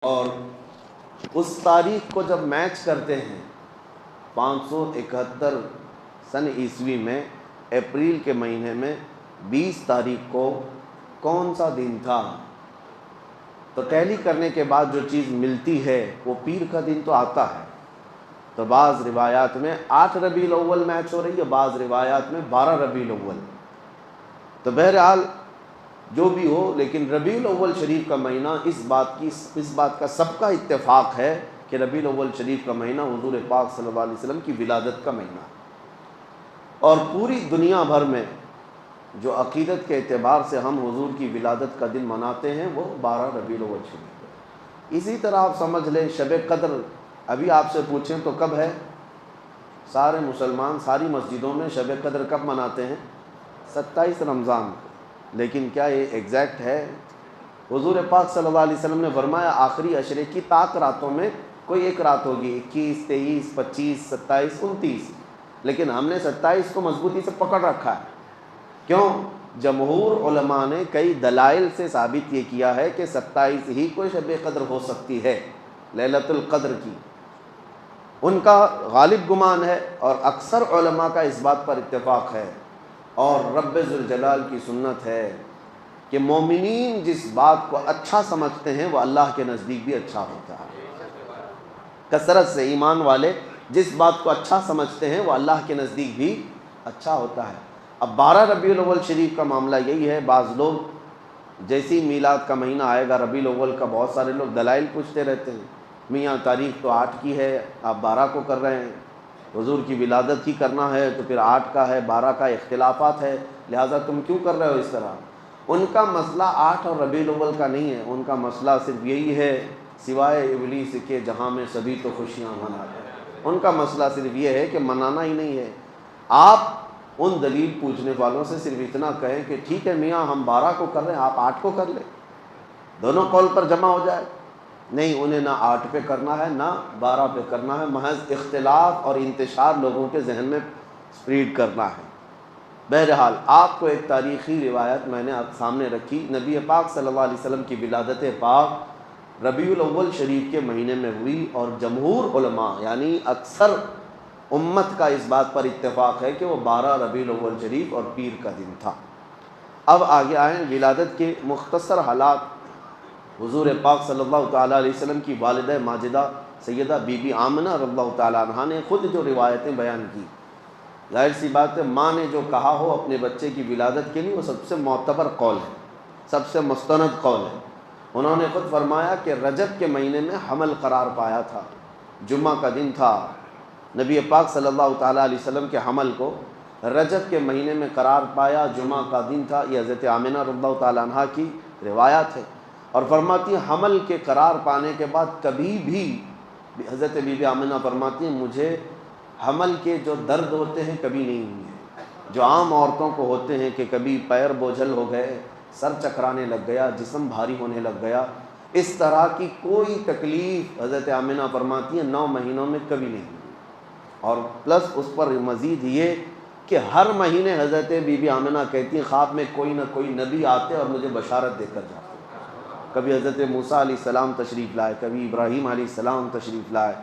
اور اس تاریخ کو جب میچ کرتے ہیں 571 سن عیسوی میں اپریل کے مہینے میں 20 تاریخ کو کون سا دن تھا، تو ٹیلی کرنے کے بعد جو چیز ملتی ہے وہ پیر کا دن تو آتا ہے۔ تو بعض روایات میں 8 ربیع الاول میچ ہو رہی ہے، بعض روایات میں 12 ربیع الاول۔ تو بہرحال جو بھی ہو، لیکن ربیع الاول شریف کا مہینہ اس بات کا سب کا اتفاق ہے کہ ربیع الاول شریف کا مہینہ حضور پاک صلی اللہ علیہ وسلم کی ولادت کا مہینہ ہے، اور پوری دنیا بھر میں جو عقیدت کے اعتبار سے ہم حضور کی ولادت کا دن مناتے ہیں وہ 12 ربیع الاول شریف ہے۔ اسی طرح آپ سمجھ لیں شب قدر ابھی آپ سے پوچھیں تو کب ہے؟ سارے مسلمان ساری مسجدوں میں شب قدر کب مناتے ہیں؟ 27 رمضان کو۔ لیکن کیا یہ ایگزیکٹ ہے؟ حضور پاک صلی اللہ علیہ وسلم نے فرمایا آخری عشرے کی طاق راتوں میں کوئی ایک رات ہوگی، 21، 23، 25، 27، 29، لیکن ہم نے 27 کو مضبوطی سے پکڑ رکھا ہے۔ کیوں؟ جمہور علماء نے کئی دلائل سے ثابت یہ کیا ہے کہ 27 ہی کو شب قدر ہو سکتی ہے، لیلۃ القدر کی، ان کا غالب گمان ہے، اور اکثر علماء کا اس بات پر اتفاق ہے، اور رب ذوالجلال کی سنت ہے کہ مومنین جس بات کو اچھا سمجھتے ہیں وہ اللہ کے نزدیک بھی اچھا ہوتا ہے۔ کثرت سے ایمان والے جس بات کو اچھا سمجھتے ہیں وہ اللہ کے نزدیک بھی اچھا ہوتا ہے۔ اب 12 ربیع الاول شریف کا معاملہ یہی ہے، بعض لوگ جیسی میلاد کا مہینہ آئے گا ربیع الاول کا، بہت سارے لوگ دلائل پوچھتے رہتے ہیں، میاں تاریخ تو 8 کی ہے، آپ 12 کو کر رہے ہیں، حضور کی ولادت ہی کرنا ہے تو پھر 8 کا ہے، 12 کا اختلافات ہے، لہٰذا تم کیوں کر رہے ہو اس طرح؟ ان کا مسئلہ 8 اور ربیع الاول کا نہیں ہے، ان کا مسئلہ صرف یہی ہے، سوائے ابلیس کے جہاں میں سبھی تو خوشیاں مناتے ہیں، ان کا مسئلہ صرف یہ ہے کہ منانا ہی نہیں ہے۔ آپ ان دلیل پوچھنے والوں سے صرف اتنا کہیں کہ ٹھیک ہے میاں ہم 12 کو کر رہے ہیں، آپ 8 کو کر لیں، دونوں قول پر جمع ہو جائے۔ نہیں، انہیں نہ 8 پہ کرنا ہے نہ 12 پہ کرنا ہے، محض اختلاف اور انتشار لوگوں کے ذہن میں سپریڈ کرنا ہے۔ بہرحال آپ کو ایک تاریخی روایت میں نے آپ سامنے رکھی، نبی پاک صلی اللہ علیہ وسلم کی ولادت پاک ربیع الاول شریف کے مہینے میں ہوئی، اور جمہور علماء یعنی اکثر امت کا اس بات پر اتفاق ہے کہ وہ 12 ربیع الاول شریف اور پیر کا دن تھا۔ اب آگے آئیں ولادت کے مختصر حالات۔ حضور پاک صلی اللہ تعالیٰ علیہ وسلم کی والدہ ماجدہ سیدہ بی بی آمنہ رضی اللہ تعالیٰ عنہا نے خود جو روایتیں بیان کی، ظاہر سی بات ہے ماں نے جو کہا ہو اپنے بچے کی ولادت کے لیے وہ سب سے معتبر قول ہے، سب سے مستند قول ہے۔ انہوں نے خود فرمایا کہ رجب کے مہینے میں حمل قرار پایا تھا، جمعہ کا دن تھا، نبی پاک صلی اللہ تعالیٰ علیہ وسلم کے حمل کو رجب کے مہینے میں قرار پایا، جمعہ کا دن تھا۔ یہ حضرت آمنہ رضی اللہ تعالیٰ عنہا کی روایات ہے، اور فرماتی ہیں حمل کے قرار پانے کے بعد کبھی بھی حضرت بی بی آمنہ فرماتی ہیں مجھے حمل کے جو درد ہوتے ہیں کبھی نہیں ہوئے، جو عام عورتوں کو ہوتے ہیں کہ کبھی پیر بوجھل ہو گئے، سر چکرانے لگ گیا، جسم بھاری ہونے لگ گیا، اس طرح کی کوئی تکلیف حضرت آمنہ فرماتی ہیں 9 مہینوں میں کبھی نہیں ہوئی۔ اور پلس اس پر مزید یہ کہ ہر مہینے حضرت بی بی آمنہ کہتی ہیں خواب میں کوئی نہ کوئی نبی آتے اور مجھے بشارت دے کر جاتے، کبھی حضرت موسیٰ علیہ السلام تشریف لائے، کبھی ابراہیم علیہ السلام تشریف لائے،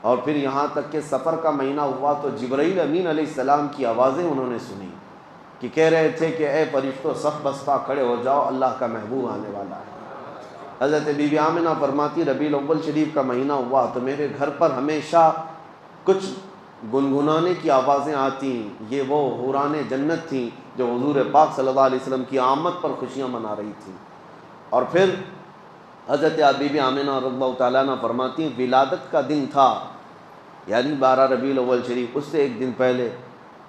اور پھر یہاں تک کہ سفر کا مہینہ ہوا تو جبرائیل امین علیہ السلام کی آوازیں انہوں نے سنی کہ کہہ رہے تھے کہ اے فرشتوں صف بستہ کھڑے ہو جاؤ، اللہ کا محبوب آنے والا ہے۔ حضرت بی بی آمنہ فرماتی ربیع الاول شریف کا مہینہ ہوا تو میرے گھر پر ہمیشہ کچھ گنگنانے کی آوازیں آتی، یہ وہ حوران جنت تھیں جو حضور پاک صلی اللہ علیہ وسلم کی آمد پر خوشیاں منا رہی تھیں۔ اور پھر حضرت بی بی آمنہ رضی اللہ تعالیٰ عنہ فرماتی ہیں ولادت کا دن تھا، یعنی 12 ربیع الاول شریف، اس سے ایک دن پہلے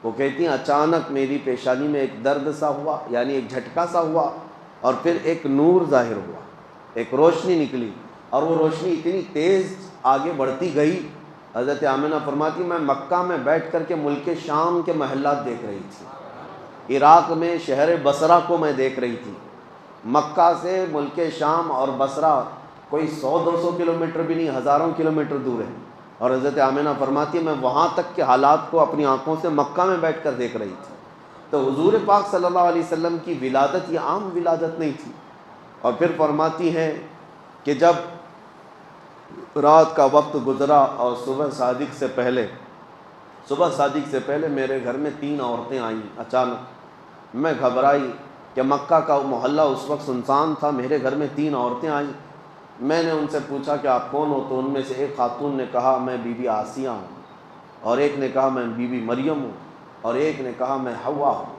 وہ کہتی ہیں اچانک میری پیشانی میں ایک درد سا ہوا، یعنی ایک جھٹکا سا ہوا، اور پھر ایک نور ظاہر ہوا، ایک روشنی نکلی، اور وہ روشنی اتنی تیز آگے بڑھتی گئی۔ حضرت آمنہ فرماتی میں مکہ میں بیٹھ کر کے ملک شام کے محلات دیکھ رہی تھی، عراق میں شہر بصرہ کو میں دیکھ رہی تھی، مکہ سے ملک شام اور بصرہ کوئی 100-200 کلومیٹر بھی نہیں، ہزاروں کلومیٹر دور ہے، اور حضرت آمنہ فرماتی ہے میں وہاں تک کے حالات کو اپنی آنکھوں سے مکہ میں بیٹھ کر دیکھ رہی تھی۔ تو حضور پاک صلی اللہ علیہ وسلم کی ولادت یہ عام ولادت نہیں تھی۔ اور پھر فرماتی ہیں کہ جب رات کا وقت گزرا اور صبح صادق سے پہلے میرے گھر میں 3 عورتیں آئیں اچانک۔ میں گھبرائی کہ مکہ کا محلہ اس وقت سنسان تھا، میرے گھر میں 3 عورتیں آئیں۔ میں نے ان سے پوچھا کہ آپ کون ہو؟ تو ان میں سے ایک خاتون نے کہا میں بی بی آسیہ ہوں، اور ایک نے کہا میں بی بی مریم ہوں، اور ایک نے کہا میں حوا ہوں۔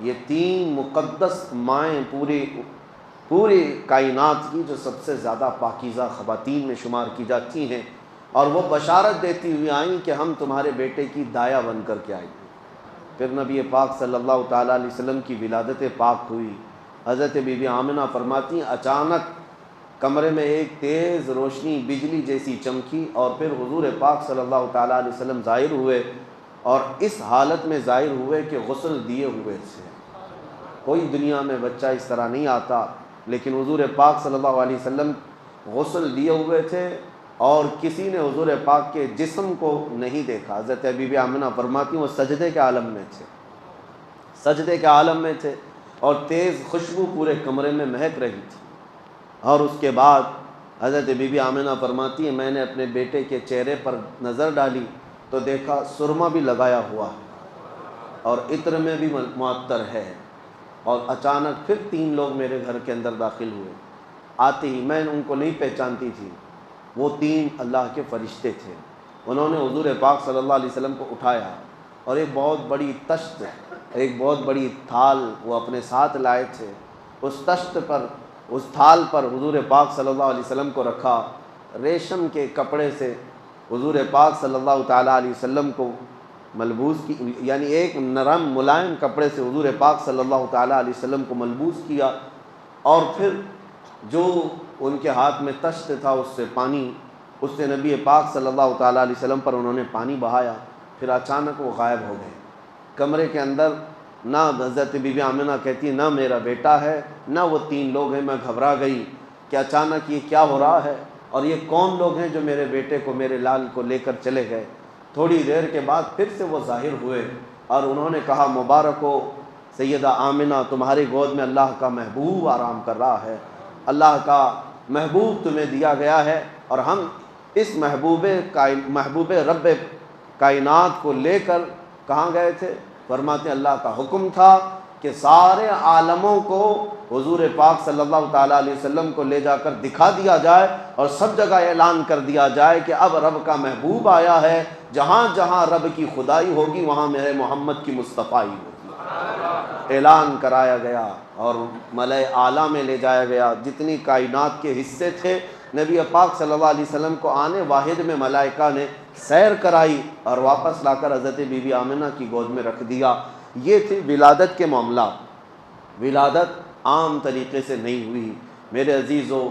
یہ 3 مقدس مائیں پوری کائنات کی جو سب سے زیادہ پاکیزہ خواتین میں شمار کی جاتی ہیں، اور وہ بشارت دیتی ہوئی آئیں کہ ہم تمہارے بیٹے کی دایا بن کر کے آئیں گے۔ پھر نبی پاک صلی اللہ تعالیٰ علیہ وسلم کی ولادت پاک ہوئی۔ حضرت بی بی آمنہ فرماتی ہیں اچانک کمرے میں ایک تیز روشنی بجلی جیسی چمکی، اور پھر حضور پاک صلی اللہ تعالیٰ علیہ وسلم ظاہر ہوئے، اور اس حالت میں ظاہر ہوئے کہ غسل دیے ہوئے تھے۔ کوئی دنیا میں بچہ اس طرح نہیں آتا، لیکن حضور پاک صلی اللہ علیہ وسلم غسل دیے ہوئے تھے، اور کسی نے حضور پاک کے جسم کو نہیں دیکھا۔ حضرت بی بی آمنہ فرماتی ہیں وہ سجدے کے عالم میں تھے، اور تیز خوشبو پورے کمرے میں مہک رہی تھی۔ اور اس کے بعد حضرت بی بی آمنہ فرماتی ہیں میں نے اپنے بیٹے کے چہرے پر نظر ڈالی تو دیکھا سرما بھی لگایا ہوا ہے اور عطر میں بھی معطر ہے، اور اچانک پھر 3 لوگ میرے گھر کے اندر داخل ہوئے۔ آتے ہی میں ان کو نہیں پہچانتی تھی، وہ 3 اللہ کے فرشتے تھے۔ انہوں نے حضور پاک صلی اللہ علیہ وسلم کو اٹھایا، اور ایک بہت بڑی تشت، ایک بہت بڑی تھال وہ اپنے ساتھ لائے تھے۔ اس تھال پر حضور پاک صلی اللہ علیہ وسلم کو رکھا، ریشم کے کپڑے سے حضور پاک صلی اللہ تعالیٰ علیہ وسلم کو ملبوس کی، یعنی ایک نرم ملائم کپڑے سے حضور پاک صلی اللہ تعالیٰ علیہ وسلم کو ملبوس کیا، اور پھر جو ان کے ہاتھ میں تشت تھا اس سے نبی پاک صلی اللہ تعالیٰ علیہ وسلم پر انہوں نے پانی بہایا۔ پھر اچانک وہ غائب ہو گئے کمرے کے اندر۔ نہ حضرت بی بی آمنہ کہتی نہ میرا بیٹا ہے نہ وہ 3 لوگ ہیں۔ میں گھبرا گئی کہ اچانک یہ کیا ہو رہا ہے، اور یہ کون لوگ ہیں جو میرے بیٹے کو، میرے لال کو لے کر چلے گئے۔ تھوڑی دیر کے بعد پھر سے وہ ظاہر ہوئے، اور انہوں نے کہا مبارک ہو سیدہ آمنہ، تمہاری گود میں اللہ کا محبوب آرام کر رہا ہے، اللہ کا محبوب تمہیں دیا گیا ہے، اور ہم اس محبوب رب کائنات کو لے کر کہاں گئے تھے؟ فرماتے ہیں اللہ کا حکم تھا کہ سارے عالموں کو حضور پاک صلی اللہ تعالیٰ علیہ وسلم کو لے جا کر دکھا دیا جائے، اور سب جگہ اعلان کر دیا جائے کہ اب رب کا محبوب آیا ہے، جہاں جہاں رب کی خدائی ہوگی وہاں میرے محمد کی مصطفائی ہوگی۔ اعلان کرایا گیا اور ملائے اعلیٰ میں لے جایا گیا۔ جتنی کائنات کے حصے تھے نبی پاک صلی اللہ علیہ وسلم کو آنے واحد میں ملائکہ نے سیر کرائی، اور واپس لا کر حضرت بی بی آمنہ کی گود میں رکھ دیا۔ یہ تھی ولادت کے معاملات۔ ولادت عام طریقے سے نہیں ہوئی۔ میرے عزیزو،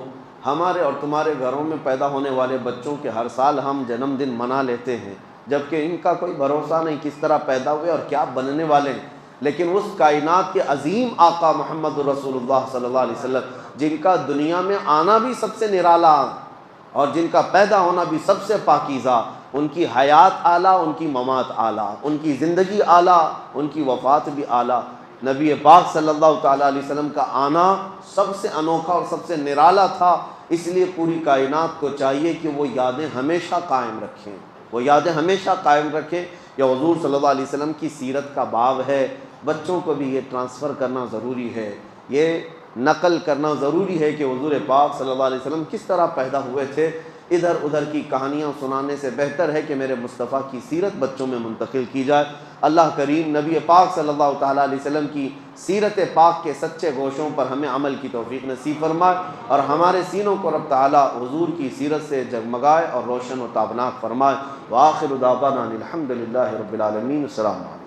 ہمارے اور تمہارے گھروں میں پیدا ہونے والے بچوں کے ہر سال ہم جنم دن منا لیتے ہیں، جبکہ ان کا کوئی بھروسہ نہیں کس طرح پیدا ہوئے اور کیا بننے والے ہیں۔ لیکن اس کائنات کے عظیم آقا محمد رسول اللہ صلی اللہ علیہ وسلم، جن کا دنیا میں آنا بھی سب سے نرالا اور جن کا پیدا ہونا بھی سب سے پاکیزہ، ان کی حیات اعلیٰ، ان کی ممات اعلیٰ، ان کی زندگی اعلیٰ، ان کی وفات بھی اعلیٰ، نبی پاک صلی اللہ تعالیٰ علیہ وسلم کا آنا سب سے انوکھا اور سب سے نرالا تھا۔ اس لیے پوری کائنات کو چاہیے کہ وہ یادیں ہمیشہ قائم رکھیں، وہ یادیں ہمیشہ قائم رکھیں۔ یہ حضور صلی اللہ علیہ وسلم کی سیرت کا باب ہے۔ بچوں کو بھی یہ ٹرانسفر کرنا ضروری ہے، یہ نقل کرنا ضروری ہے کہ حضور پاک صلی اللہ علیہ وسلم کس طرح پیدا ہوئے تھے۔ ادھر ادھر کی کہانیاں سنانے سے بہتر ہے کہ میرے مصطفیٰ کی سیرت بچوں میں منتقل کی جائے۔ اللہ کریم نبی پاک صلی اللہ تعالیٰ علیہ وسلم کی سیرت پاک کے سچے گوشوں پر ہمیں عمل کی توفیق نصیب فرمائے، اور ہمارے سینوں کو رب تعالیٰ حضور کی سیرت سے جگمگائے اور روشن و تابناک فرمائے۔ وآخر دعوانا الحمد للہ رب العالمین۔ السلام علیکم۔